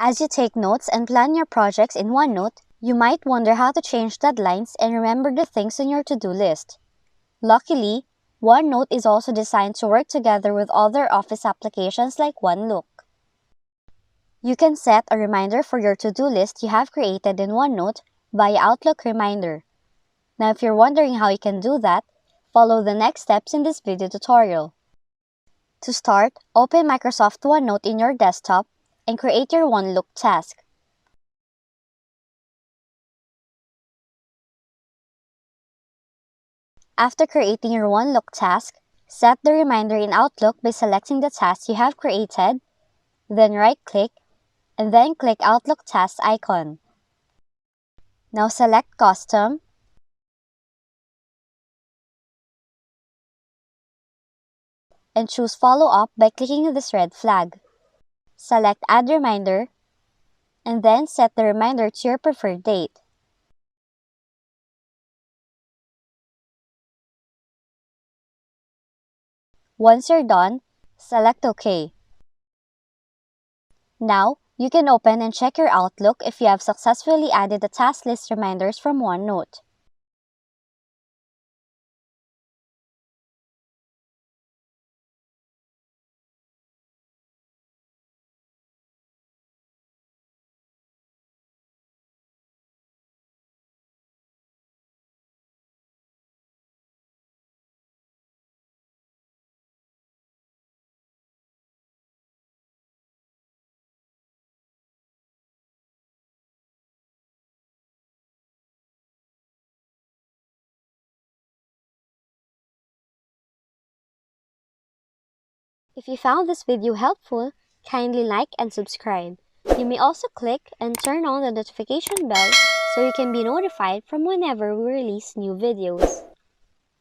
As you take notes and plan your projects in OneNote, you might wonder how to change deadlines and remember the things on your to-do list. Luckily, OneNote is also designed to work together with other Office applications like OneLook. You can set a reminder for your to-do list you have created in OneNote via Outlook Reminder. Now, if you're wondering how you can do that, follow the next steps in this video tutorial. To start, open Microsoft OneNote in your desktop and create your OneLook task. After creating your OneLook task, set the reminder in Outlook by selecting the task you have created, then right-click, and then click Outlook Task icon. Now select Custom, and choose Follow Up by clicking this red flag. Select Add Reminder, and then set the reminder to your preferred date. Once you're done, select OK. Now, you can open and check your Outlook if you have successfully added the task list reminders from OneNote. If you found this video helpful, kindly like and subscribe. You may also click and turn on the notification bell so you can be notified from whenever we release new videos.